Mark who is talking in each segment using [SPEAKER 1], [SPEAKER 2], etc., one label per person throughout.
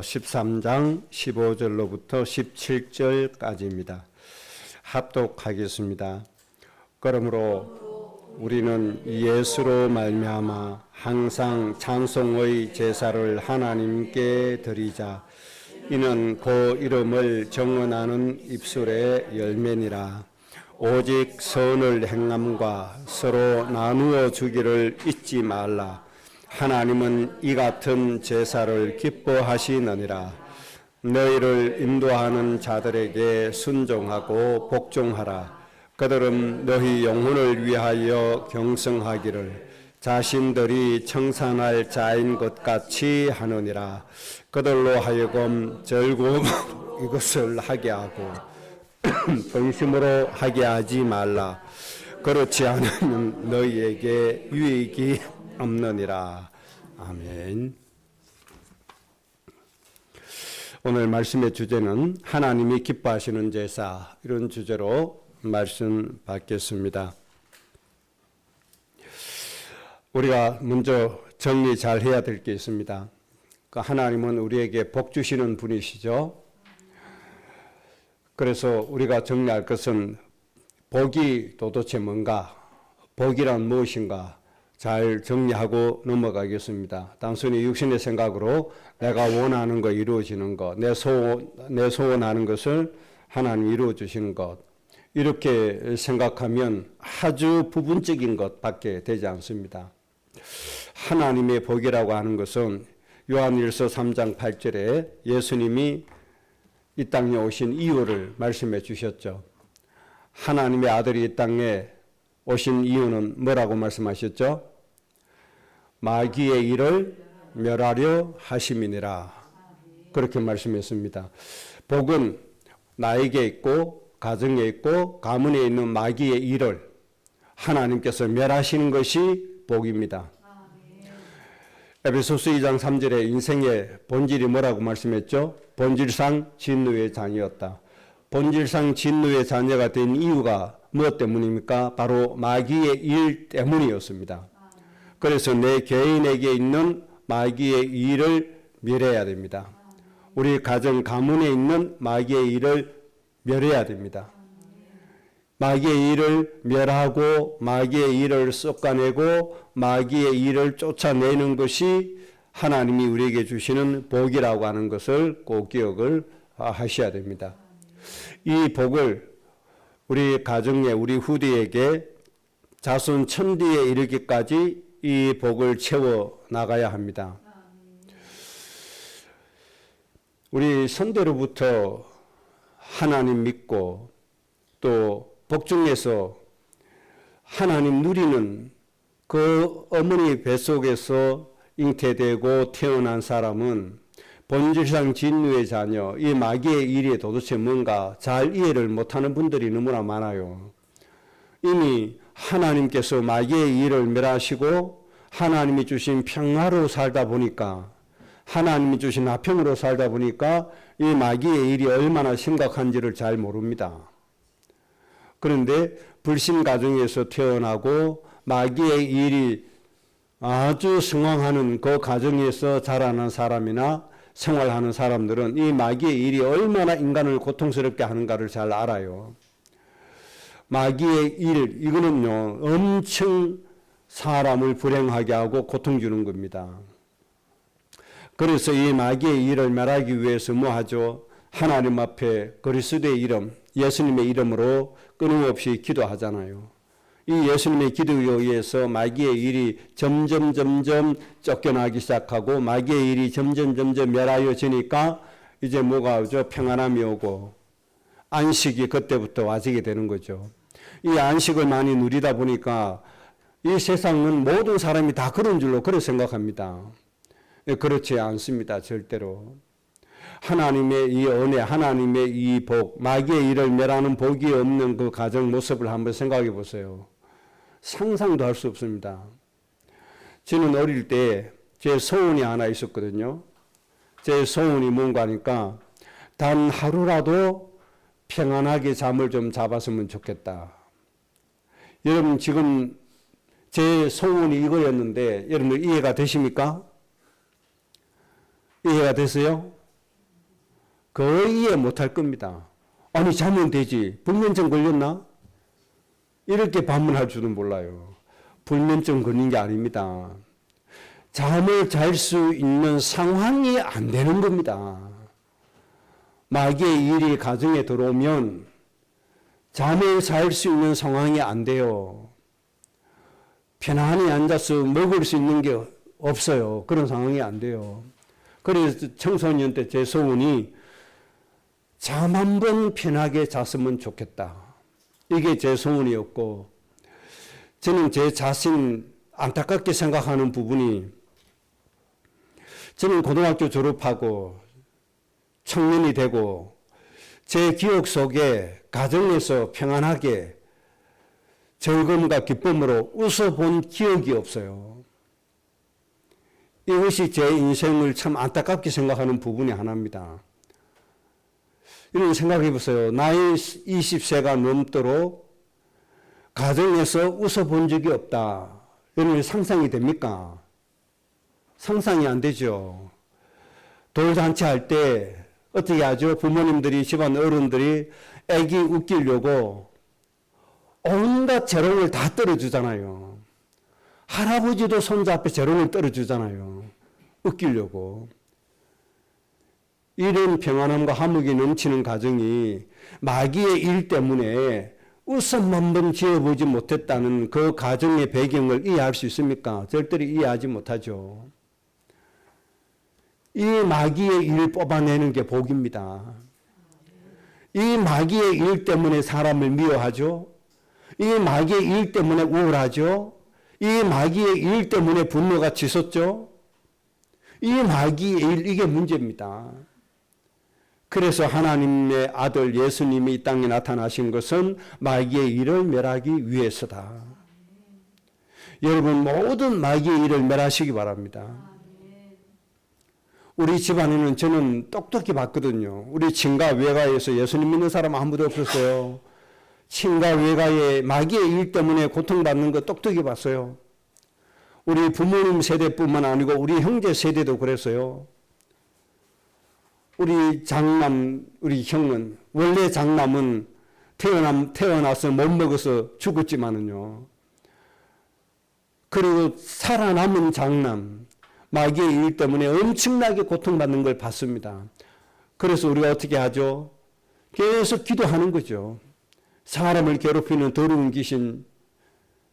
[SPEAKER 1] 13장 15절로부터 17절까지입니다. 합독하겠습니다. 그러므로 우리는 예수로 말미암아 항상 찬송의 제사를 하나님께 드리자. 이는 그 이름을 정언하는 입술의 열매니라. 오직 선을 행함과 서로 나누어 주기를 잊지 말라. 하나님은 이 같은 제사를 기뻐하시느니라. 너희를 인도하는 자들에게 순종하고 복종하라. 그들은 너희 영혼을 위하여 경성하기를 자신들이 청산할 자인 것 같이 하느니라. 그들로 하여금 즐거움 이것을 하게 하고 근심으로 하게 하지 말라. 그렇지 않으면 너희에게 유익이 없느니라. 아멘. 오늘 말씀의 주제는 하나님이 기뻐하시는 제사, 이런 주제로 말씀 받겠습니다. 우리가 먼저 정리 잘 해야 될 게 있습니다. 하나님은 우리에게 복 주시는 분이시죠. 그래서 우리가 정리할 것은 복이 도대체 뭔가, 복이란 무엇인가 잘 정리하고 넘어가겠습니다. 단순히 육신의 생각으로 내가 원하는 거 이루어지는 것, 내 소원하는 것을 하나님이 이루어 주시는 것, 이렇게 생각하면 아주 부분적인 것밖에 되지 않습니다. 하나님의 복이라고 하는 것은 요한일서 3장 8절에 예수님이 이 땅에 오신 이유를 말씀해 주셨죠. 하나님의 아들이 이 땅에 오신 이유는 뭐라고 말씀하셨죠? 마귀의 일을 멸하려 하심이니라. 그렇게 말씀했습니다. 복은 나에게 있고 가정에 있고 가문에 있는 마귀의 일을 하나님께서 멸하시는 것이 복입니다. 에베소서 2장 3절에 인생의 본질이 뭐라고 말씀했죠? 본질상 진노의 자녀였다. 본질상 진노의 자녀가 된 이유가 무엇 때문입니까? 바로 마귀의 일 때문이었습니다. 그래서 내 개인에게 있는 마귀의 일을 멸해야 됩니다. 우리 가정 가문에 있는 마귀의 일을 멸해야 됩니다. 마귀의 일을 멸하고 마귀의 일을 쏟아내고 마귀의 일을 쫓아내는 것이 하나님이 우리에게 주시는 복이라고 하는 것을 꼭 기억을 하셔야 됩니다. 이 복을 우리 가정에, 우리 후대에게 자손 천대에 이르기까지 이 복을 채워 나가야 합니다. 우리 선대로부터 하나님 믿고 또 복중에서 하나님 누리는 그 어머니 뱃속에서 잉태되고 태어난 사람은 본질상 진노의 자녀, 이 마귀의 일이 도대체 뭔가 잘 이해를 못하는 분들이 너무나 많아요. 이미 하나님께서 마귀의 일을 멸하시고 하나님이 주신 평화로 살다 보니까, 하나님이 주신 화평으로 살다 보니까 이 마귀의 일이 얼마나 심각한지를 잘 모릅니다. 그런데 불신 가정에서 태어나고 마귀의 일이 아주 성황하는 그 가정에서 자라난 사람이나 생활하는 사람들은 이 마귀의 일이 얼마나 인간을 고통스럽게 하는가를 잘 알아요. 마귀의 일, 이거는요, 엄청 사람을 불행하게 하고 고통 주는 겁니다. 그래서 이 마귀의 일을 멸하기 위해서 뭐 하죠? 하나님 앞에 그리스도의 이름, 예수님의 이름으로 끊임없이 기도하잖아요. 이 예수님의 기도에 의해서 마귀의 일이 점점 쫓겨나기 시작하고 마귀의 일이 점점 멸하여지니까 이제 뭐가 오죠? 평안함이 오고 안식이 그때부터 와지게 되는 거죠. 이 안식을 많이 누리다 보니까 이 세상은 모든 사람이 다 그런 줄로 그렇게 생각합니다. 그렇지 않습니다. 절대로. 하나님의 이 은혜, 하나님의 이 복, 마귀의 일을 멸하는 복이 없는 그 가정 모습을 한번 생각해 보세요. 상상도 할 수 없습니다. 저는 어릴 때 제 소원이 하나 있었거든요. 제 소원이 뭔가 하니까 단 하루라도 평안하게 잠을 좀 잡았으면 좋겠다. 여러분 지금 제 소원이 이거였는데 여러분 이해가 되십니까? 이해가 됐어요? 거의 이해 못할 겁니다. 아니 자면 되지. 불면증 걸렸나? 이렇게 반문할 줄은 몰라요. 불면증 걸린 게 아닙니다. 잠을 잘 수 있는 상황이 안 되는 겁니다. 마귀의 일이 가정에 들어오면 잠을 잘 수 있는 상황이 안 돼요. 편안히 앉아서 먹을 수 있는 게 없어요. 그런 상황이 안 돼요. 그래서 청소년 때 제 소원이 잠 한 번 편하게 잤으면 좋겠다. 이게 제 소원이었고, 저는 제 자신 안타깝게 생각하는 부분이, 저는 고등학교 졸업하고 청년이 되고 제 기억 속에 가정에서 평안하게 즐거움과 기쁨으로 웃어본 기억이 없어요. 이것이 제 인생을 참 안타깝게 생각하는 부분이 하나입니다. 이런 생각해 보세요. 나이 20세가 넘도록 가정에서 웃어본 적이 없다. 여러분 상상이 됩니까? 상상이 안 되죠. 돌잔치 할 때 어떻게 하죠? 부모님들이, 집안 어른들이 애기 웃기려고 온갖 재롱을 다 떨어주잖아요. 할아버지도 손자 앞에 재롱을 떨어주잖아요. 웃기려고. 이런 평안함과 화목이 넘치는 가정이 마귀의 일 때문에 웃음 한 번 지어보지 못했다는 그 가정의 배경을 이해할 수 있습니까? 절대로 이해하지 못하죠. 이 마귀의 일 뽑아내는 게 복입니다. 이 마귀의 일 때문에 사람을 미워하죠. 이 마귀의 일 때문에 우울하죠. 이 마귀의 일 때문에 분노가 치솟죠. 이 마귀의 일, 이게 문제입니다. 그래서 하나님의 아들 예수님이 이 땅에 나타나신 것은 마귀의 일을 멸하기 위해서다. 여러분 모든 마귀의 일을 멸하시기 바랍니다. 우리 집안에는 저는 똑똑히 봤거든요. 우리 친가 외가에서 예수님 믿는 사람 아무도 없었어요. 친가 외가에 마귀의 일 때문에 고통받는 거 똑똑히 봤어요. 우리 부모님 세대뿐만 아니고 우리 형제 세대도 그랬어요. 우리 장남, 우리 형은, 원래 장남은 태어나서 못 먹어서 죽었지만은요. 그리고 살아남은 장남, 마귀의 일 때문에 엄청나게 고통받는 걸 봤습니다. 그래서 우리가 어떻게 하죠? 계속 기도하는 거죠. 사람을 괴롭히는 더러운 귀신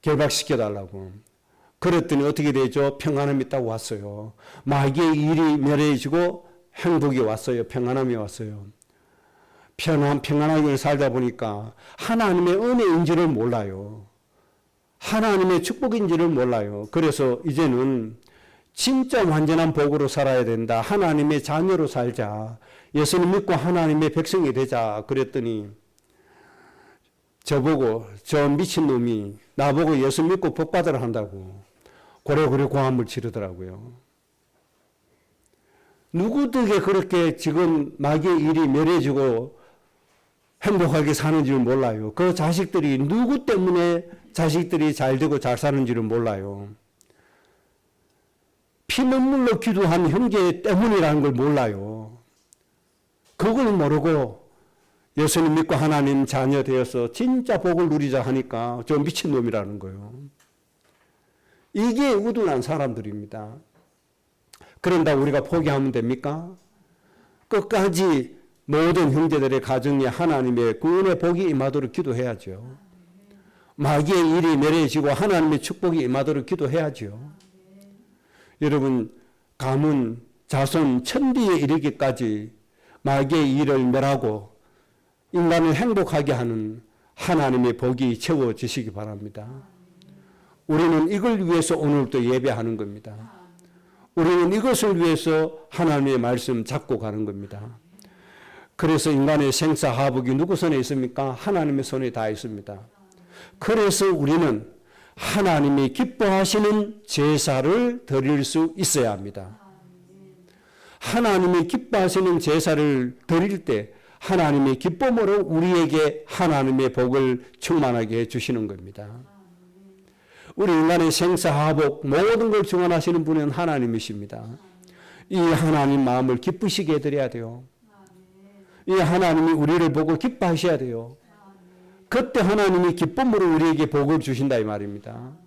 [SPEAKER 1] 결박시켜달라고. 그랬더니 어떻게 되죠? 평안함이 딱 왔어요. 마귀의 일이 멸해지고 행복이 왔어요. 평안함이 왔어요. 평안하게 살다 보니까 하나님의 은혜인지를 몰라요. 하나님의 축복인지를 몰라요. 그래서 이제는 진짜 완전한 복으로 살아야 된다. 하나님의 자녀로 살자. 예수님 믿고 하나님의 백성이 되자. 그랬더니 저보고, 저 미친놈이 나보고 예수 믿고 복 받으라 한다고 고래고래 고함을 지르더라고요. 누구 덕에 그렇게 지금 마귀의 일이 멸해지고 행복하게 사는지를 몰라요. 그 자식들이 누구 때문에 자식들이 잘 되고 잘 사는지를 몰라요. 피눈물로 기도한 형제 때문이라는 걸 몰라요. 그걸 모르고 예수님 믿고 하나님 자녀 되어서 진짜 복을 누리자 하니까 저 미친놈이라는 거예요. 이게 우둔한 사람들입니다. 그런다고 우리가 포기하면 됩니까? 끝까지 모든 형제들의 가정에 하나님의 구원의 복이 임하도록 기도해야죠. 마귀의 일이 멸해지고 하나님의 축복이 임하도록 기도해야죠. 여러분, 가문, 자손, 천대에 이르기까지 마귀의 일을 멸하고 인간을 행복하게 하는 하나님의 복이 채워지시기 바랍니다. 우리는 이걸 위해서 오늘도 예배하는 겁니다. 우리는 이것을 위해서 하나님의 말씀 잡고 가는 겁니다. 그래서 인간의 생사화복이 누구 손에 있습니까? 하나님의 손에 다 있습니다. 그래서 우리는 하나님이 기뻐하시는 제사를 드릴 수 있어야 합니다. 하나님이 기뻐하시는 제사를 드릴 때 하나님의 기쁨으로 우리에게 하나님의 복을 충만하게 해주시는 겁니다. 우리 인간의 생사화복 모든 걸 주관하시는 분은 하나님이십니다. 이 하나님 마음을 기쁘시게 해드려야 돼요. 이 하나님이 우리를 보고 기뻐하셔야 돼요. 그때 하나님이 기쁨으로 우리에게 복을 주신다 이 말입니다.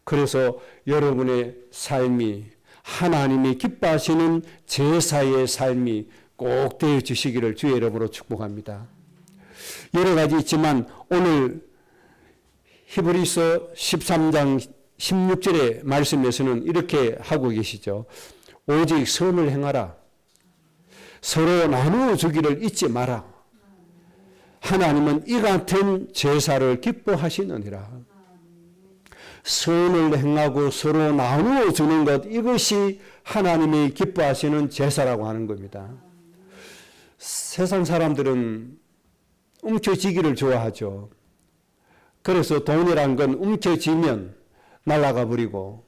[SPEAKER 1] 그래서 여러분의 삶이 하나님이 기뻐하시는 제사의 삶이 꼭 되어주시기를 주의 이름으로 축복합니다. 여러 가지 있지만 오늘 히브리서 13장 16절의 말씀에서는 이렇게 하고 계시죠. 오직 선을 행하라. 서로 나누어 주기를 잊지 마라. 하나님은 이 같은 제사를 기뻐하시느니라. 선을 행하고 서로 나누어 주는 것, 이것이 하나님이 기뻐하시는 제사라고 하는 겁니다. 세상 사람들은 움켜쥐기를 좋아하죠. 그래서 돈이란 건 움켜쥐면 날아가 버리고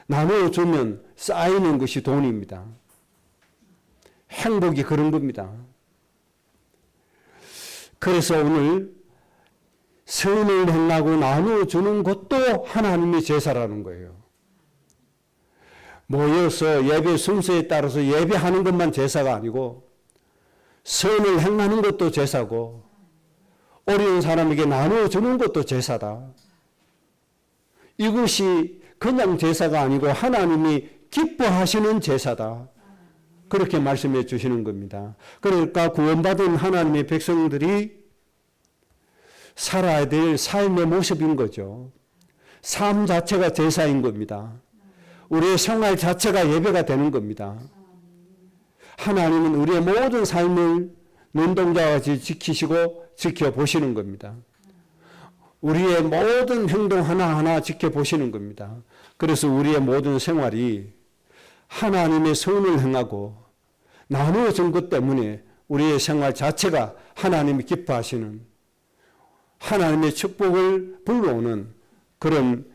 [SPEAKER 1] 나누어 주면 쌓이는 것이 돈입니다. 행복이 그런 겁니다. 그래서 오늘 선을 행하고 나누어 주는 것도 하나님의 제사라는 거예요. 모여서 예배 순서에 따라서 예배하는 것만 제사가 아니고 선을 행하는 것도 제사고 어려운 사람에게 나누어 주는 것도 제사다. 이것이 그냥 제사가 아니고 하나님이 기뻐하시는 제사다. 그렇게 말씀해 주시는 겁니다. 그러니까 구원받은 하나님의 백성들이 살아야 될 삶의 모습인 거죠. 삶 자체가 제사인 겁니다. 우리의 생활 자체가 예배가 되는 겁니다. 하나님은 우리의 모든 삶을 눈동자와 같이 지키시고 지켜보시는 겁니다. 우리의 모든 행동 하나하나 지켜보시는 겁니다. 그래서 우리의 모든 생활이 하나님의 선을 행하고 나누어 준 것 때문에 우리의 생활 자체가 하나님이 기뻐하시는 하나님의 축복을 불러오는 그런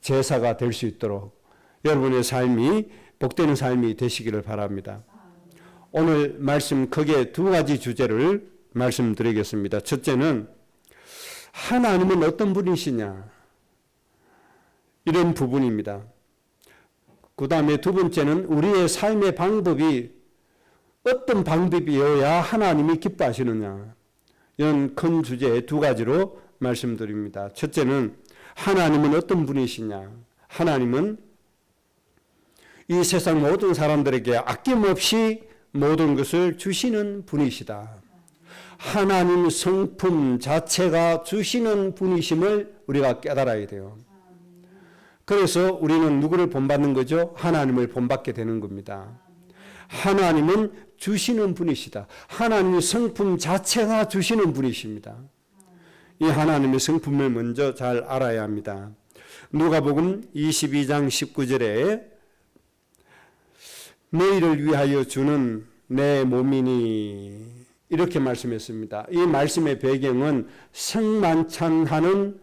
[SPEAKER 1] 제사가 될 수 있도록 여러분의 삶이 복되는 삶이 되시기를 바랍니다. 오늘 말씀 크게 두 가지 주제를 말씀드리겠습니다. 첫째는 하나님은 어떤 분이시냐, 이런 부분입니다. 그 다음에 두 번째는 우리의 삶의 방법이 어떤 방법이어야 하나님이 기뻐하시느냐, 이런 큰 주제 두 가지로 말씀드립니다. 첫째는 하나님은 어떤 분이시냐. 하나님은 이 세상 모든 사람들에게 아낌없이 모든 것을 주시는 분이시다. 하나님 성품 자체가 주시는 분이심을 우리가 깨달아야 돼요. 그래서 우리는 누구를 본받는 거죠? 하나님을 본받게 되는 겁니다. 하나님은 주시는 분이시다. 하나님의 성품 자체가 주시는 분이십니다. 이 하나님의 성품을 먼저 잘 알아야 합니다. 누가복음 22장 19절에 너희를 위하여 주는 내 몸이니, 이렇게 말씀했습니다. 이 말씀의 배경은 성만찬하는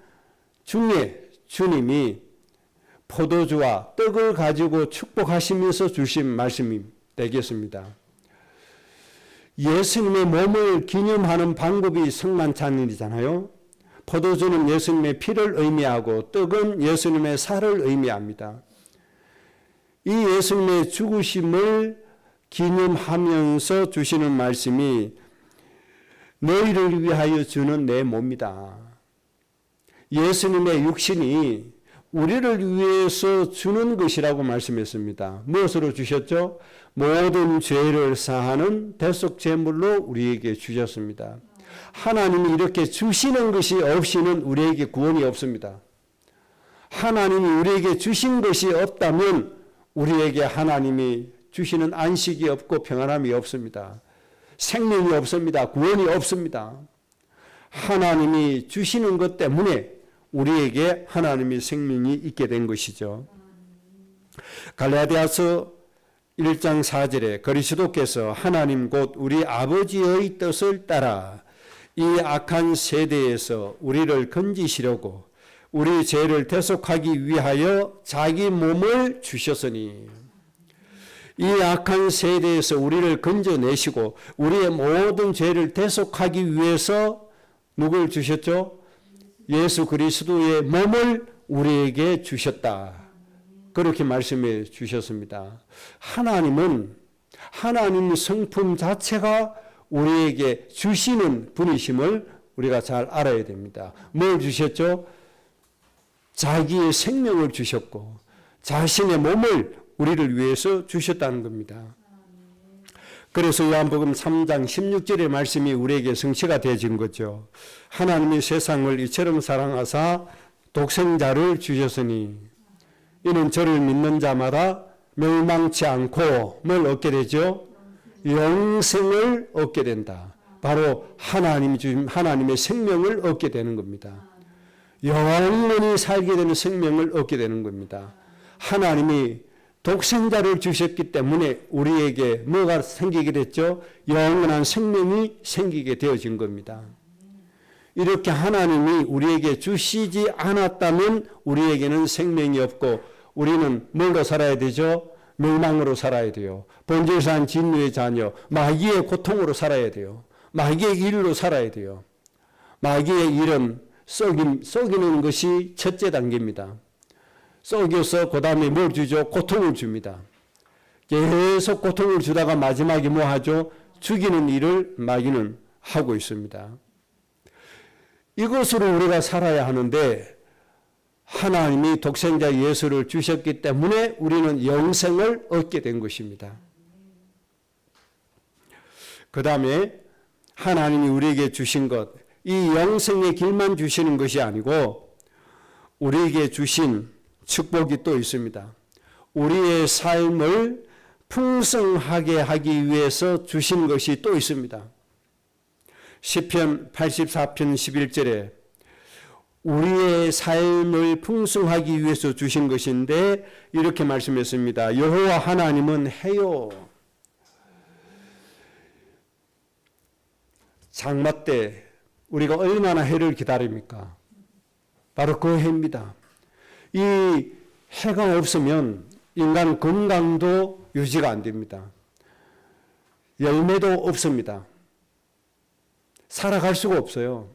[SPEAKER 1] 중에 주님이 포도주와 떡을 가지고 축복하시면서 주신 말씀이 되겠습니다. 예수님의 몸을 기념하는 방법이 성만찬일이잖아요. 포도주는 예수님의 피를 의미하고 떡은 예수님의 살을 의미합니다. 이 예수님의 죽으심을 기념하면서 주시는 말씀이 너희를 위하여 주는 내 몸이다. 예수님의 육신이 우리를 위해서 주는 것이라고 말씀했습니다. 무엇으로 주셨죠? 모든 죄를 사하는 대속제물로 우리에게 주셨습니다. 하나님이 이렇게 주시는 것이 없이는 우리에게 구원이 없습니다. 하나님이 우리에게 주신 것이 없다면 우리에게 하나님이 주시는 안식이 없고 평안함이 없습니다. 생명이 없습니다. 구원이 없습니다. 하나님이 주시는 것 때문에 우리에게 하나님의 생명이 있게 된 것이죠. 갈라디아서 1장 4절에 그리스도께서 하나님 곧 우리 아버지의 뜻을 따라 이 악한 세대에서 우리를 건지시려고 우리 죄를 대속하기 위하여 자기 몸을 주셨으니, 이 악한 세대에서 우리를 건져내시고 우리의 모든 죄를 대속하기 위해서 누굴 주셨죠? 예수 그리스도의 몸을 우리에게 주셨다. 그렇게 말씀해 주셨습니다. 하나님은 하나님 성품 자체가 우리에게 주시는 분이심을 우리가 잘 알아야 됩니다. 뭘 주셨죠? 자기의 생명을 주셨고 자신의 몸을 우리를 위해서 주셨다는 겁니다. 그래서 요한복음 3장 16절의 말씀이 우리에게 성취가 되어진 거죠. 하나님이 세상을 이처럼 사랑하사 독생자를 주셨으니 이는 저를 믿는 자마다 멸망치 않고 뭘 얻게 되죠? 영생을 얻게 된다. 바로 하나님이 주신 하나님의 생명을 얻게 되는 겁니다. 영원히 살게 되는 생명을 얻게 되는 겁니다. 하나님이 독생자를 주셨기 때문에 우리에게 뭐가 생기게 됐죠? 영원한 생명이 생기게 되어진 겁니다. 이렇게 하나님이 우리에게 주시지 않았다면 우리에게는 생명이 없고 우리는 뭘로 살아야 되죠? 멸망으로 살아야 돼요. 본질상 진노의 자녀, 마귀의 고통으로 살아야 돼요. 마귀의 일로 살아야 돼요. 마귀의 일은 썩이는 것이 첫째 단계입니다. 썩여서 그 다음에 뭘 주죠? 고통을 줍니다. 계속 고통을 주다가 마지막에 뭐 하죠? 죽이는 일을 마귀는 하고 있습니다. 이것으로 우리가 살아야 하는데 하나님이 독생자 예수를 주셨기 때문에 우리는 영생을 얻게 된 것입니다. 그 다음에 하나님이 우리에게 주신 것, 이 영생의 길만 주시는 것이 아니고 우리에게 주신 축복이 또 있습니다. 우리의 삶을 풍성하게 하기 위해서 주신 것이 또 있습니다. 시편 84편 11절에 우리의 삶을 풍성하기 위해서 주신 것인데 이렇게 말씀했습니다. 여호와 하나님은 해요. 장마 때 우리가 얼마나 해를 기다립니까? 바로 그 해입니다. 이 해가 없으면 인간 건강도 유지가 안 됩니다. 열매도 없습니다. 살아갈 수가 없어요.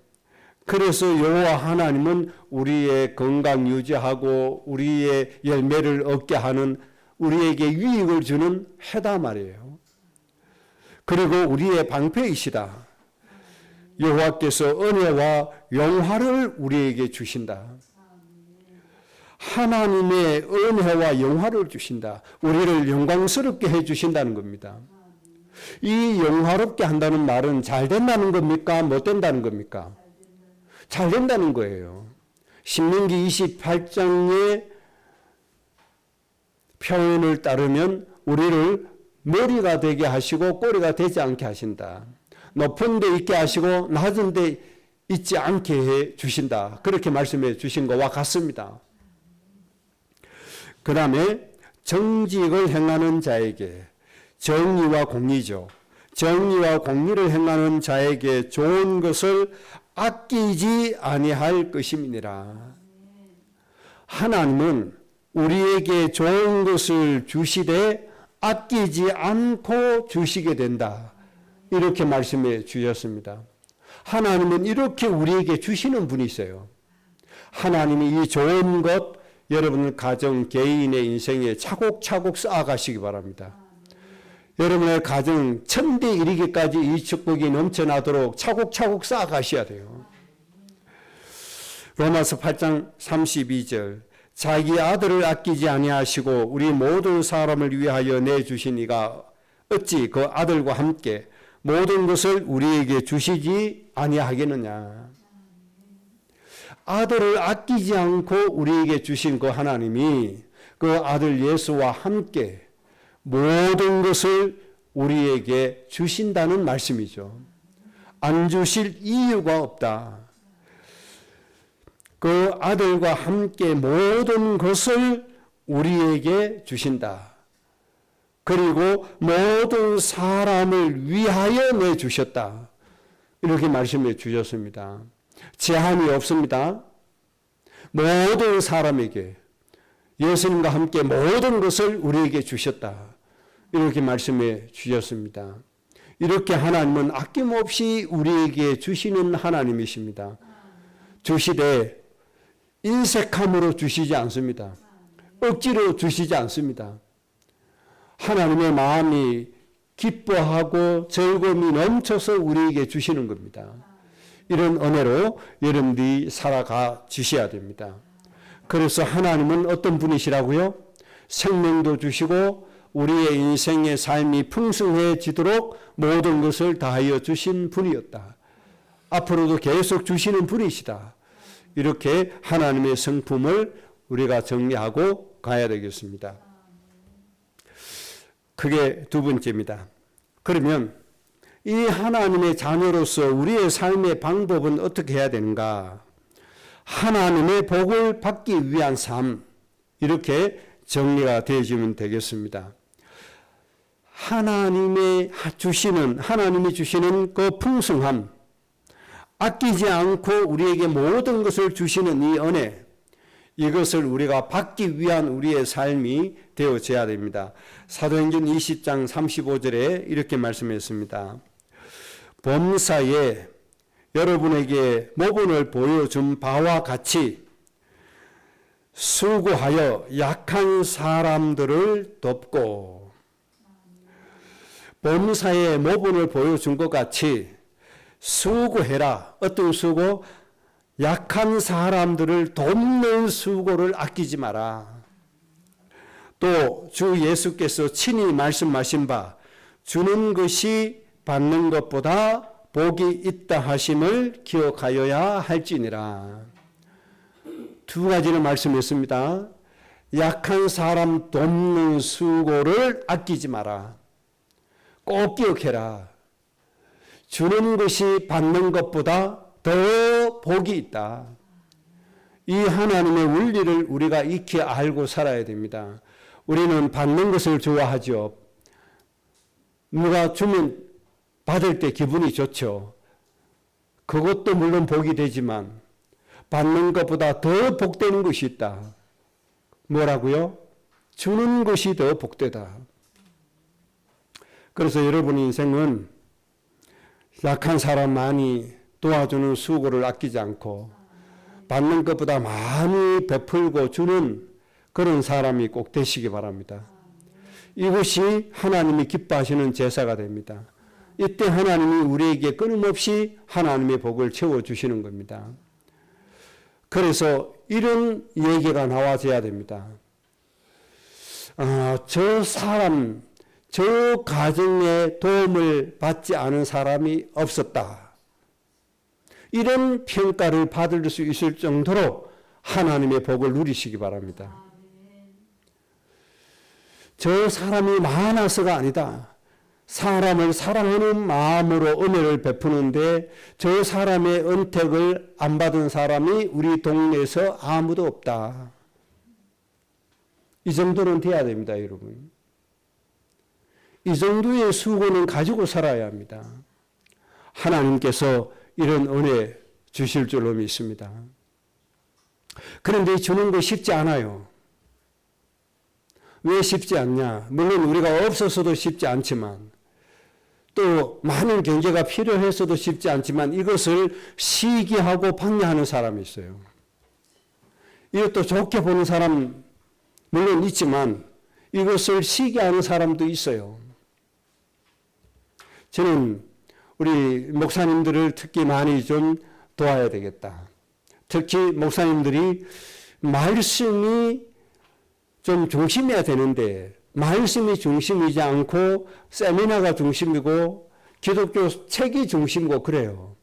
[SPEAKER 1] 그래서 여호와 하나님은 우리의 건강 유지하고 우리의 열매를 얻게 하는 우리에게 유익을 주는 해다 말이에요. 그리고 우리의 방패이시다. 여호와께서 은혜와 영화를 우리에게 주신다. 하나님의 은혜와 영화를 주신다. 우리를 영광스럽게 해주신다는 겁니다. 이 영화롭게 한다는 말은 잘 된다는 겁니까? 못 된다는 겁니까? 잘 된다는 거예요. 신명기 28장의 표현을 따르면 우리를 머리가 되게 하시고 꼬리가 되지 않게 하신다. 높은 데 있게 하시고 낮은 데 있지 않게 해 주신다. 그렇게 말씀해 주신 것과 같습니다. 그 다음에 정직을 행하는 자에게 정의와 공의죠. 정의와 공의를 행하는 자에게 좋은 것을 아끼지 아니할 것임이니라. 하나님은 우리에게 좋은 것을 주시되 아끼지 않고 주시게 된다. 이렇게 말씀해 주셨습니다. 하나님은 이렇게 우리에게 주시는 분이세요. 하나님이 이 좋은 것 여러분 가정 개인의 인생에 차곡차곡 쌓아가시기 바랍니다. 여러분의 가정 천대 이르기까지 이 축복이 넘쳐나도록 차곡차곡 쌓아가셔야 돼요. 로마서 8장 32절 자기 아들을 아끼지 아니하시고 우리 모든 사람을 위하여 내주신 이가 어찌 그 아들과 함께 모든 것을 우리에게 주시지 아니하겠느냐. 아들을 아끼지 않고 우리에게 주신 그 하나님이 그 아들 예수와 함께 모든 것을 우리에게 주신다는 말씀이죠. 안 주실 이유가 없다. 그 아들과 함께 모든 것을 우리에게 주신다. 그리고 모든 사람을 위하여 내주셨다. 이렇게 말씀해 주셨습니다. 제한이 없습니다. 모든 사람에게 예수님과 함께 모든 것을 우리에게 주셨다. 이렇게 말씀해 주셨습니다. 이렇게 하나님은 아낌없이 우리에게 주시는 하나님이십니다. 주시되 인색함으로 주시지 않습니다. 억지로 주시지 않습니다. 하나님의 마음이 기뻐하고 즐거움이 넘쳐서 우리에게 주시는 겁니다. 이런 은혜로 여러분들이 살아가 주셔야 됩니다. 그래서 하나님은 어떤 분이시라고요? 생명도 주시고 우리의 인생의 삶이 풍성해지도록 모든 것을 다하여 주신 분이었다. 앞으로도 계속 주시는 분이시다. 이렇게 하나님의 성품을 우리가 정리하고 가야 되겠습니다. 그게 두 번째입니다. 그러면 이 하나님의 자녀로서 우리의 삶의 방법은 어떻게 해야 되는가? 하나님의 복을 받기 위한 삶, 이렇게 정리가 되어지면 되겠습니다. 하나님이 주시는 그 풍성함, 아끼지 않고 우리에게 모든 것을 주시는 이 은혜, 이것을 우리가 받기 위한 우리의 삶이 되어져야 됩니다. 사도행전 20장 35절에 이렇게 말씀했습니다. 범사에 여러분에게 모본을 보여준 바와 같이 수고하여 약한 사람들을 돕고, 범사에 모본을 보여준 것 같이 수고해라. 어떤 수고? 약한 사람들을 돕는 수고를 아끼지 마라. 또 주 예수께서 친히 말씀하신 바 주는 것이 받는 것보다 복이 있다 하심을 기억하여야 할지니라. 두 가지를 말씀했습니다. 약한 사람 돕는 수고를 아끼지 마라. 꼭 기억해라. 주는 것이 받는 것보다 더 복이 있다. 이 하나님의 원리를 우리가 익히 알고 살아야 됩니다. 우리는 받는 것을 좋아하죠. 누가 주면 받을 때 기분이 좋죠. 그것도 물론 복이 되지만 받는 것보다 더 복되는 것이 있다. 뭐라고요? 주는 것이 더 복되다. 그래서 여러분 인생은 약한 사람 많이 도와주는 수고를 아끼지 않고 받는 것보다 많이 베풀고 주는 그런 사람이 꼭 되시기 바랍니다. 이것이 하나님이 기뻐하시는 제사가 됩니다. 이때 하나님이 우리에게 끊임없이 하나님의 복을 채워주시는 겁니다. 그래서 이런 얘기가 나와줘야 됩니다. 저 사람, 저 가정에 도움을 받지 않은 사람이 없었다. 이런 평가를 받을 수 있을 정도로 하나님의 복을 누리시기 바랍니다. 저 사람이 많아서가 아니다. 사람을 사랑하는 마음으로 은혜를 베푸는데 저 사람의 은택을 안 받은 사람이 우리 동네에서 아무도 없다. 이 정도는 돼야 됩니다, 여러분. 이 정도의 수고는 가지고 살아야 합니다. 하나님께서 이런 은혜 주실 줄로 믿습니다. 그런데 주는 거 쉽지 않아요. 왜 쉽지 않냐? 물론 우리가 없어서도 쉽지 않지만 또 많은 경제가 필요해서도 쉽지 않지만 이것을 시기하고 방해하는 사람이 있어요. 이것도 좋게 보는 사람 물론 있지만 이것을 시기하는 사람도 있어요. 저는 우리 목사님들을 특히 많이 좀 도와야 되겠다. 특히 목사님들이 말씀이 좀 중심이어야 되는데 말씀이 중심이지 않고 세미나가 중심이고 기독교 책이 중심이고 그래요.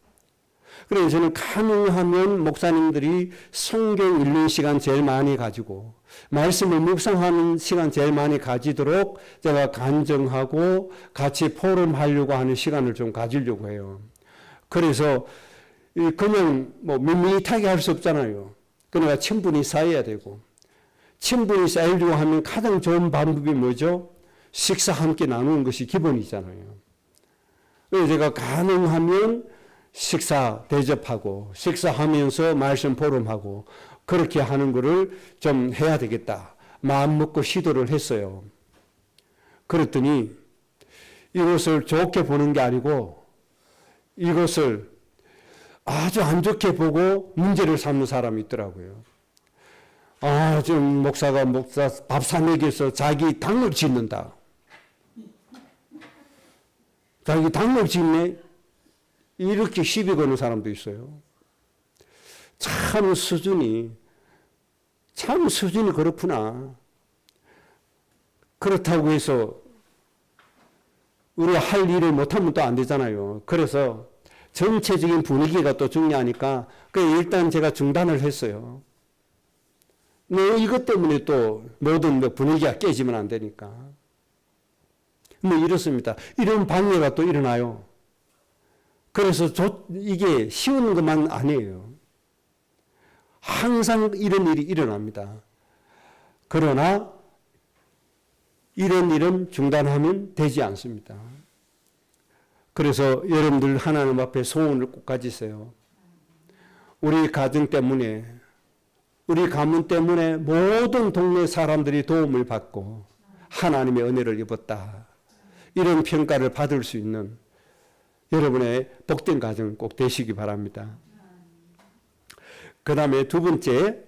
[SPEAKER 1] 그래서 저는 가능하면 목사님들이 성경 읽는 시간 제일 많이 가지고 말씀을 묵상하는 시간 제일 많이 가지도록 제가 간증하고 같이 포럼하려고 하는 시간을 좀 가지려고 해요. 그래서 그냥 뭐 밋밋하게 할 수 없잖아요. 그러니까 친분이 쌓여야 되고 친분이 쌓이려고 하면 가장 좋은 방법이 뭐죠? 식사 함께 나누는 것이 기본이잖아요. 그래서 제가 가능하면 식사 대접하고 식사하면서 말씀 포럼하고 그렇게 하는 거를 좀 해야 되겠다. 마음 먹고 시도를 했어요. 그랬더니 이것을 좋게 보는 게 아니고 이것을 아주 안 좋게 보고 문제를 삼는 사람이 있더라고요. 지금 목사 밥 사 먹여서 자기 당을 짓는다. 자기 당력 짓네? 이렇게 시비 거는 사람도 있어요. 참 수준이 그렇구나. 그렇다고 해서 우리가 할 일을 못하면 또 안 되잖아요. 그래서 전체적인 분위기가 또 중요하니까 일단 제가 중단을 했어요. 이것 때문에 또 모든 분위기가 깨지면 안 되니까. 이렇습니다. 이런 방해가 또 일어나요. 그래서 이게 쉬운 것만 아니에요. 항상 이런 일이 일어납니다. 그러나 이런 일은 중단하면 되지 않습니다. 그래서 여러분들 하나님 앞에 소원을 꼭 가지세요. 우리 가정 때문에, 우리 가문 때문에 모든 동네 사람들이 도움을 받고 하나님의 은혜를 입었다. 이런 평가를 받을 수 있는 여러분의 복된 가정 꼭 되시기 바랍니다. 그 다음에 두 번째,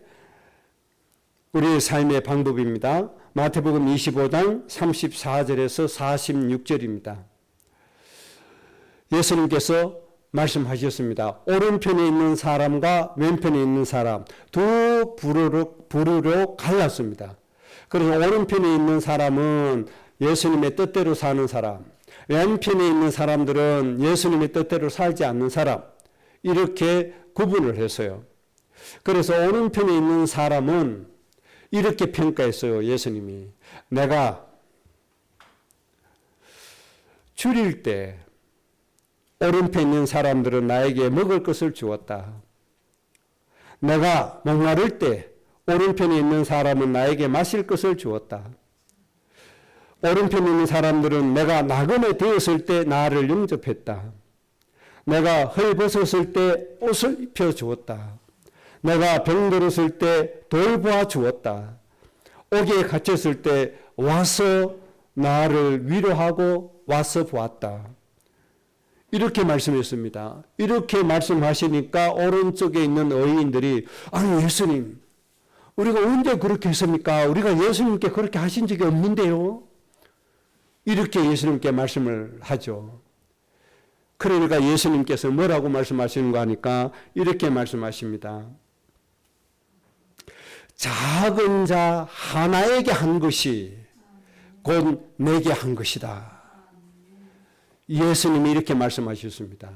[SPEAKER 1] 우리의 삶의 방법입니다. 마태복음 25장 34절에서 46절입니다. 예수님께서 말씀하셨습니다. 오른편에 있는 사람과 왼편에 있는 사람 두 부류로 갈랐습니다. 그래서 오른편에 있는 사람은 예수님의 뜻대로 사는 사람, 왼편에 있는 사람들은 예수님의 뜻대로 살지 않는 사람, 이렇게 구분을 했어요. 그래서 오른편에 있는 사람은 이렇게 평가했어요. 예수님이. 내가 줄일 때 오른편에 있는 사람들은 나에게 먹을 것을 주었다. 내가 목마를 때 오른편에 있는 사람은 나에게 마실 것을 주었다. 오른편에 있는 사람들은 내가 나그네 되었을 때 나를 영접했다. 내가 헐벗었을 때 옷을 입혀 주었다. 내가 병들었을 때 돌보아 주었다. 옥에 갇혔을 때 와서 나를 위로하고 와서 보았다. 이렇게 말씀했습니다. 이렇게 말씀하시니까 오른쪽에 있는 의인들이 아니 예수님, 우리가 언제 그렇게 했습니까? 우리가 예수님께 그렇게 하신 적이 없는데요. 이렇게 예수님께 말씀을 하죠. 그러니까 예수님께서 뭐라고 말씀하시는 거 하니까 이렇게 말씀하십니다. 작은 자 하나에게 한 것이 곧 내게 한 것이다. 예수님이 이렇게 말씀하셨습니다.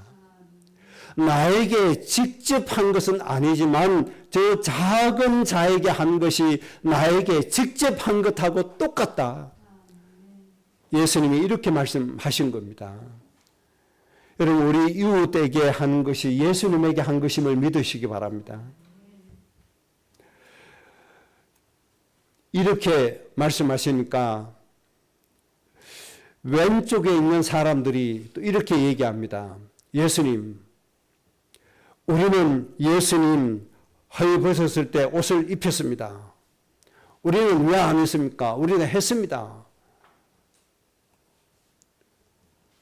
[SPEAKER 1] 나에게 직접 한 것은 아니지만 저 작은 자에게 한 것이 나에게 직접 한 것하고 똑같다. 예수님이 이렇게 말씀하신 겁니다. 여러분, 우리 이웃에게 한 것이 예수님에게 한 것임을 믿으시기 바랍니다. 이렇게 말씀하시니까 왼쪽에 있는 사람들이 또 이렇게 얘기합니다. 예수님, 우리는 예수님 헐벗었을 때 옷을 입혔습니다. 우리는 왜 안 했습니까? 우리는 했습니다.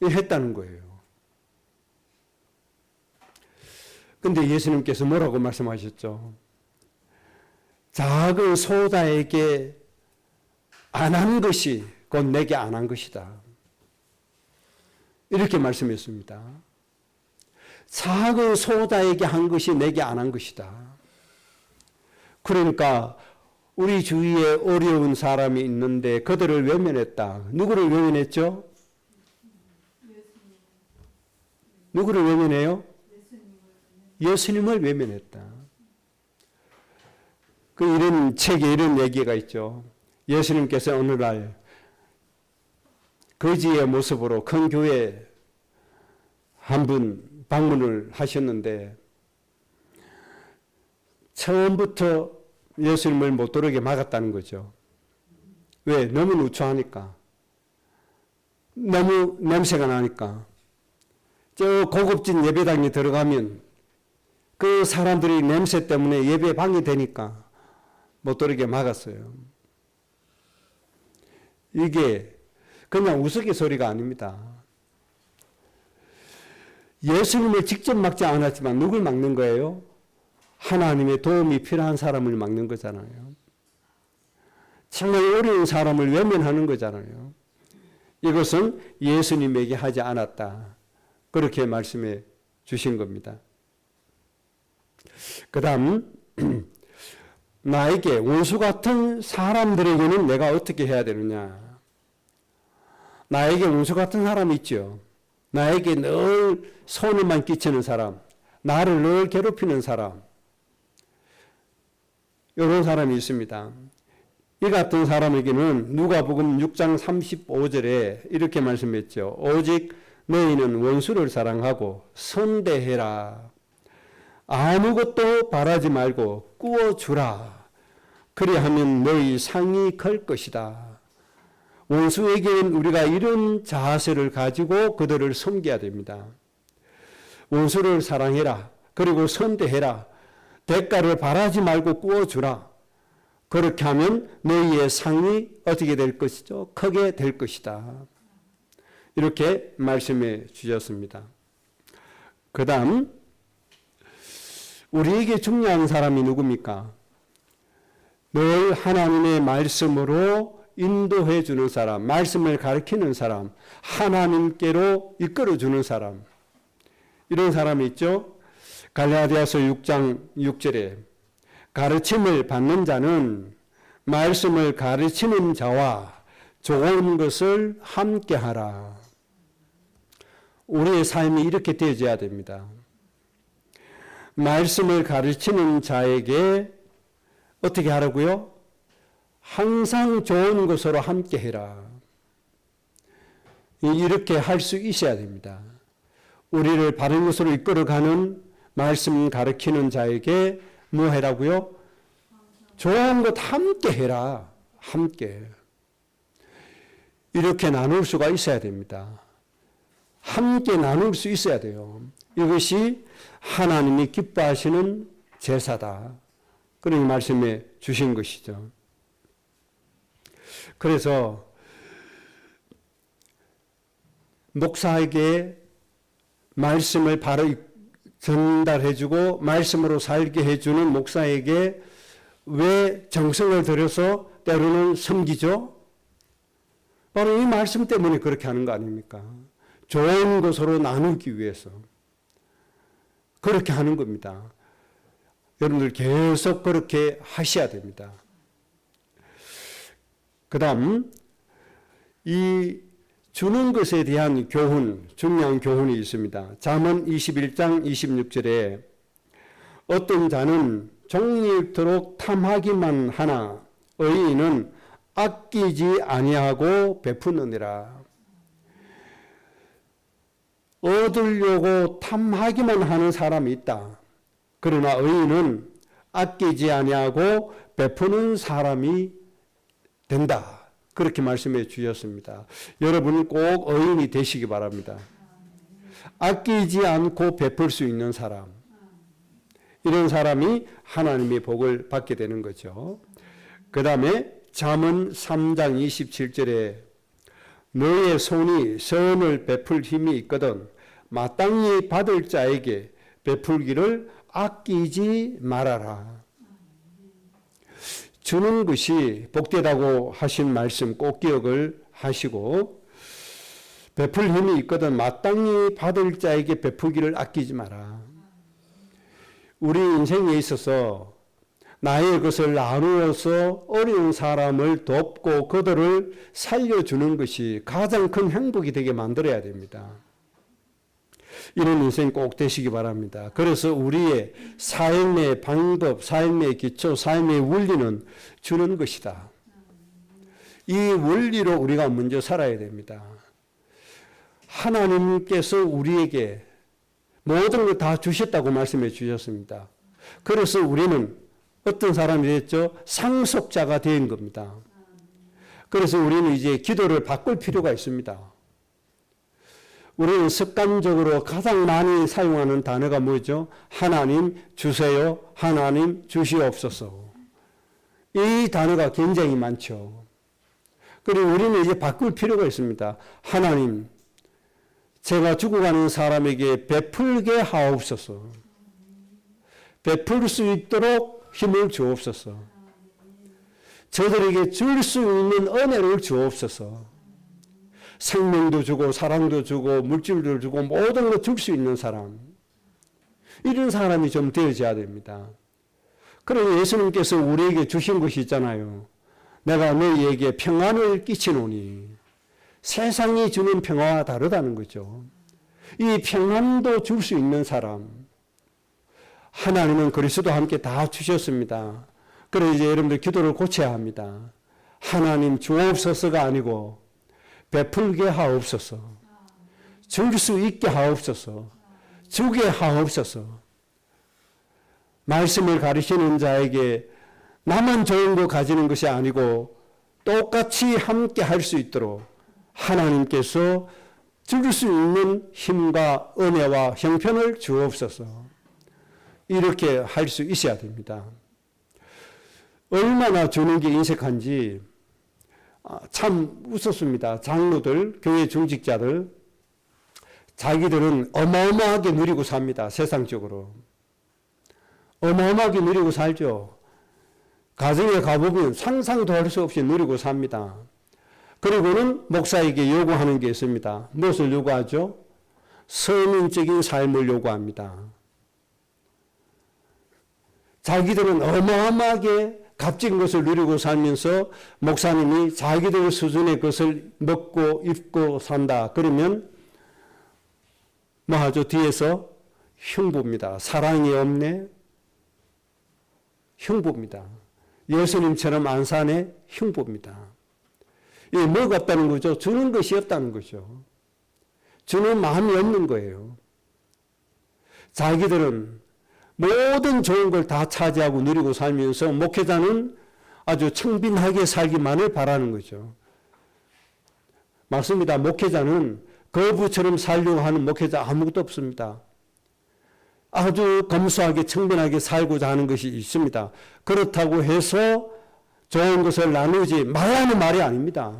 [SPEAKER 1] 했다는 거예요. 근데 예수님께서 뭐라고 말씀하셨죠? 작은 소자에게 안 한 것이 곧 내게 안 한 것이다. 이렇게 말씀했습니다. 작은 소자에게 한 것이 내게 안 한 것이다. 그러니까 우리 주위에 어려운 사람이 있는데 그들을 외면했다. 누구를 외면했죠? 누구를 외면해요? 예수님을 외면했다. 이런 책에 이런 얘기가 있죠. 예수님께서 어느 날 거지의 모습으로 큰 교회 한 분 방문을 하셨는데 처음부터 예수님을 못 들어오게 막았다는 거죠. 왜? 너무 누추하니까. 너무 냄새가 나니까. 저 고급진 예배당에 들어가면 그 사람들이 냄새 때문에 예배 방해되니까 못 들어오게 막았어요. 이게 그냥 우스갯소리가 아닙니다. 예수님을 직접 막지 않았지만 누굴 막는 거예요? 하나님의 도움이 필요한 사람을 막는 거잖아요. 정말 어려운 사람을 외면하는 거잖아요. 이것은 예수님에게 하지 않았다. 그렇게 말씀해 주신 겁니다. 그 다음 나에게 원수 같은 사람들에게는 내가 어떻게 해야 되느냐. 나에게 원수 같은 사람이 있죠. 나에게 늘 손해만 끼치는 사람, 나를 늘 괴롭히는 사람, 이런 사람이 있습니다. 이 같은 사람에게는 누가복음 6장 35절에 이렇게 말씀했죠. 오직 너희는 원수를 사랑하고 선대해라. 아무것도 바라지 말고 꾸어주라. 그리하면 너희 상이 클 것이다. 원수에게는 우리가 이런 자세를 가지고 그들을 섬겨야 됩니다. 원수를 사랑해라. 그리고 선대해라. 대가를 바라지 말고 꾸어주라. 그렇게 하면 너희의 상이 어떻게 될 것이죠? 크게 될 것이다. 이렇게 말씀해 주셨습니다. 그 다음 우리에게 중요한 사람이 누굽니까? 늘 하나님의 말씀으로 인도해 주는 사람, 말씀을 가르치는 사람, 하나님께로 이끌어 주는 사람, 이런 사람이 있죠. 갈라디아서 6장 6절에 가르침을 받는 자는 말씀을 가르치는 자와 좋은 것을 함께하라. 우리의 삶이 이렇게 되어져야 됩니다. 말씀을 가르치는 자에게 어떻게 하라고요? 항상 좋은 것으로 함께해라. 이렇게 할 수 있어야 됩니다. 우리를 바른 것으로 이끌어가는 말씀 가르치는 자에게 뭐 해라고요? 좋은 것 함께 해라. 함께. 이렇게 나눌 수가 있어야 됩니다. 함께 나눌 수 있어야 돼요. 이것이 하나님이 기뻐하시는 제사다. 그런 말씀해 주신 것이죠. 그래서 목사에게 말씀을 바로 전달해주고 말씀으로 살게 해주는 목사에게 왜 정성을 들여서 때로는 섬기죠? 바로 이 말씀 때문에 그렇게 하는 거 아닙니까? 좋은 것으로 나누기 위해서 그렇게 하는 겁니다. 여러분들 계속 그렇게 하셔야 됩니다. 그 다음 이 주는 것에 대한 교훈, 중요한 교훈이 있습니다. 잠언 21장 26절에 어떤 자는 종일토록 탐하기만 하나 의인은 아끼지 아니하고 베푸느니라. 얻으려고 탐하기만 하는 사람이 있다. 그러나 의인은 아끼지 아니하고 베푸는 사람이 된다. 그렇게 말씀해 주셨습니다. 여러분 꼭 의인이 되시기 바랍니다. 아끼지 않고 베풀 수 있는 사람. 이런 사람이 하나님의 복을 받게 되는 거죠. 그 다음에 잠언 3장 27절에 너의 손이 선을 베풀 힘이 있거든 마땅히 받을 자에게 베풀기를 아끼지 말아라. 주는 것이 복되다고 하신 말씀 꼭 기억을 하시고 베풀 힘이 있거든 마땅히 받을 자에게 베풀기를 아끼지 마라. 우리 인생에 있어서 나의 것을 나누어서 어려운 사람을 돕고 그들을 살려주는 것이 가장 큰 행복이 되게 만들어야 됩니다. 이런 인생 꼭 되시기 바랍니다. 그래서 우리의 삶의 방법, 삶의 기초, 삶의 원리는 주는 것이다. 이 원리로 우리가 먼저 살아야 됩니다. 하나님께서 우리에게 모든 걸 다 주셨다고 말씀해 주셨습니다. 그래서 우리는 어떤 사람이 됐죠? 상속자가 된 겁니다. 그래서 우리는 이제 기도를 바꿀 필요가 있습니다. 우리는 습관적으로 가장 많이 사용하는 단어가 뭐죠? 하나님 주세요. 하나님 주시옵소서. 이 단어가 굉장히 많죠. 그리고 우리는 이제 바꿀 필요가 있습니다. 하나님, 제가 죽어가는 사람에게 베풀게 하옵소서. 베풀 수 있도록 힘을 주옵소서. 저들에게 줄 수 있는 은혜를 주옵소서. 생명도 주고 사랑도 주고 물질도 주고 모든 걸 줄 수 있는 사람. 이런 사람이 좀 되어져야 됩니다. 그러나 예수님께서 우리에게 주신 것이 있잖아요. 내가 너희에게 평안을 끼치노니. 세상이 주는 평화와 다르다는 거죠. 이 평안도 줄 수 있는 사람. 하나님은 그리스도와 함께 다 주셨습니다. 그래서 이제 여러분들 기도를 고쳐야 합니다. 하나님 주옵소서가 아니고 베풀게 하옵소서. 줄 수 있게 하옵소서. 주게 하옵소서. 말씀을 가르치는 자에게 나만 좋은 거 가지는 것이 아니고 똑같이 함께 할 수 있도록 하나님께서 줄 수 있는 힘과 은혜와 형편을 주옵소서. 이렇게 할 수 있어야 됩니다. 얼마나 주는 게 인색한지 참 웃었습니다. 장로들, 교회 중직자들, 자기들은 어마어마하게 누리고 삽니다. 세상적으로. 어마어마하게 누리고 살죠. 가정에 가보면 상상도 할 수 없이 누리고 삽니다. 그리고는 목사에게 요구하는 게 있습니다. 무엇을 요구하죠? 서민적인 삶을 요구합니다. 자기들은 어마어마하게 값진 것을 누리고 살면서 목사님이 자기들 수준의 것을 먹고 입고 산다. 그러면 뭐 하죠? 뒤에서 흉보입니다. 사랑이 없네? 흉보입니다. 예수님처럼 안 사네? 흉보입니다. 이게 뭐가 없다는 거죠? 주는 것이 없다는 거죠. 주는 마음이 없는 거예요. 자기들은 모든 좋은 걸 다 차지하고 누리고 살면서 목회자는 아주 청빈하게 살기만을 바라는 거죠. 맞습니다. 목회자는 거부처럼 살려고 하는 목회자 아무것도 없습니다. 아주 검소하게 청빈하게 살고자 하는 것이 있습니다. 그렇다고 해서 좋은 것을 나누지 말라는 말이 아닙니다.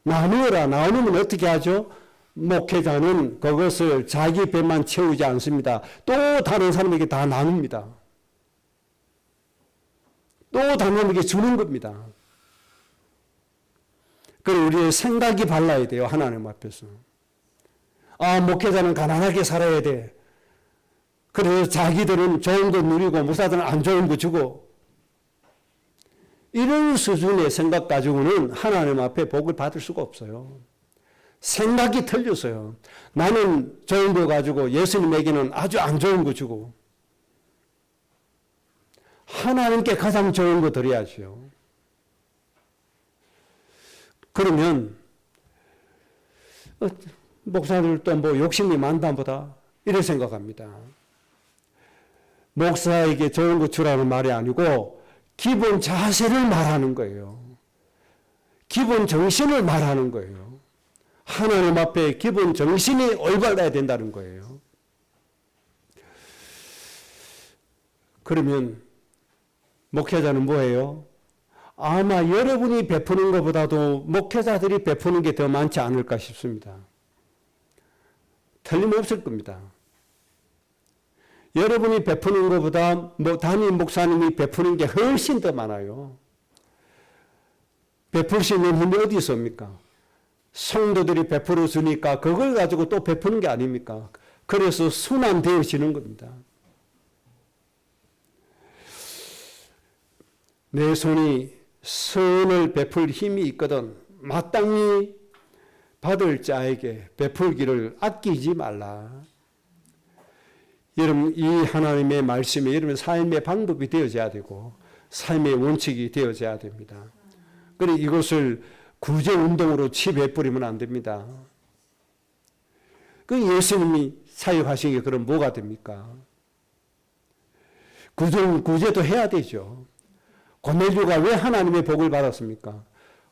[SPEAKER 1] 나누어라. 나누면 어떻게 하죠? 목회자는 그것을 자기 배만 채우지 않습니다. 또 다른 사람에게 다 나눕니다. 또 다른 사람에게 주는 겁니다. 그리고 우리의 생각이 발라야 돼요. 하나님 앞에서. 아, 목회자는 가난하게 살아야 돼. 그래서 자기들은 좋은 거 누리고 목사들은 안 좋은 거 주고. 이런 수준의 생각 가지고는 하나님 앞에 복을 받을 수가 없어요. 생각이 틀렸어요. 나는 좋은 거 가지고 예수님에게는 아주 안 좋은 거 주고. 하나님께 가장 좋은 거 드려야죠. 그러면 목사들도 뭐 욕심이 많다 보다 이렇게 생각합니다. 목사에게 좋은 거 주라는 말이 아니고 기본 자세를 말하는 거예요. 기본 정신을 말하는 거예요. 하나님 앞에 기본 정신이 올바라야 된다는 거예요. 그러면 목회자는 뭐예요? 아마 여러분이 베푸는 것보다도 목회자들이 베푸는 게 더 많지 않을까 싶습니다. 틀림없을 겁니다. 여러분이 베푸는 것보다 담임 목사님이 베푸는 게 훨씬 더 많아요. 베풀 수 있는 힘이 어디 있습니까? 성도들이 베풀어 주니까 그걸 가지고 또 베푸는 게 아닙니까? 그래서 순환되어지는 겁니다. 내 손이 선을 베풀 힘이 있거든 마땅히 받을 자에게 베풀기를 아끼지 말라. 여러분, 이 하나님의 말씀이 여러분 삶의 방법이 되어져야 되고 삶의 원칙이 되어져야 됩니다. 그리고 이것을 구제운동으로 치배뿌리면 안 됩니다. 그 예수님이 사역하신 게 그럼 뭐가 됩니까? 구제도 해야 되죠. 고넬료가 왜 하나님의 복을 받았습니까?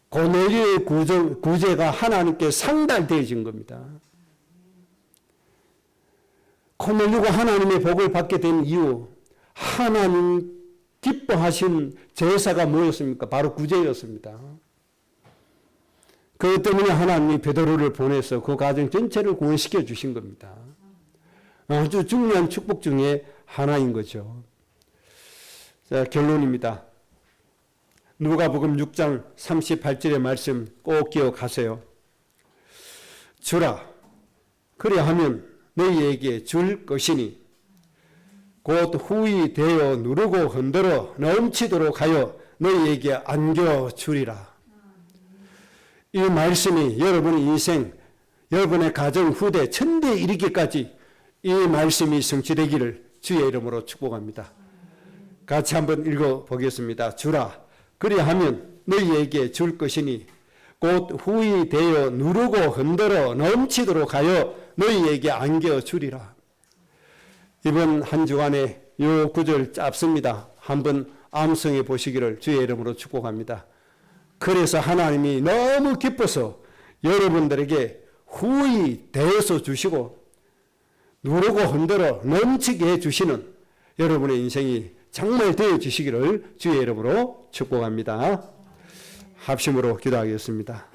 [SPEAKER 1] 고넬료의 구제가 하나님께 상달되어진 겁니다. 고넬료가 하나님의 복을 받게 된 이유, 하나님 기뻐하신 제사가 뭐였습니까? 바로 구제였습니다. 그것 때문에 하나님이 베드로를 보내서 그 가정 전체를 구원시켜 주신 겁니다. 아주 중요한 축복 중에 하나인 거죠. 자, 결론입니다. 누가복음 6장 38절의 말씀 꼭 기억하세요. 주라. 그리하면 너희에게 줄 것이니 곧 후이 되어 누르고 흔들어 넘치도록 하여 너희에게 안겨주리라. 이 말씀이 여러분의 인생, 여러분의 가정, 후대, 천대에 이르기까지 이 말씀이 성취되기를 주의 이름으로 축복합니다. 같이 한번 읽어보겠습니다. 주라. 그리하면 너희에게 줄 것이니 곧 후이 되어 누르고 흔들어 넘치도록 하여 너희에게 안겨주리라. 이번 한 주간에 이 구절 짧습니다. 한번 암송해 보시기를 주의 이름으로 축복합니다. 그래서 하나님이 너무 기뻐서 여러분들에게 후이 되어서 주시고 누르고 흔들어 넘치게 해주시는 여러분의 인생이 정말 되어주시기를 주의 이름으로 축복합니다. 합심으로 기도하겠습니다.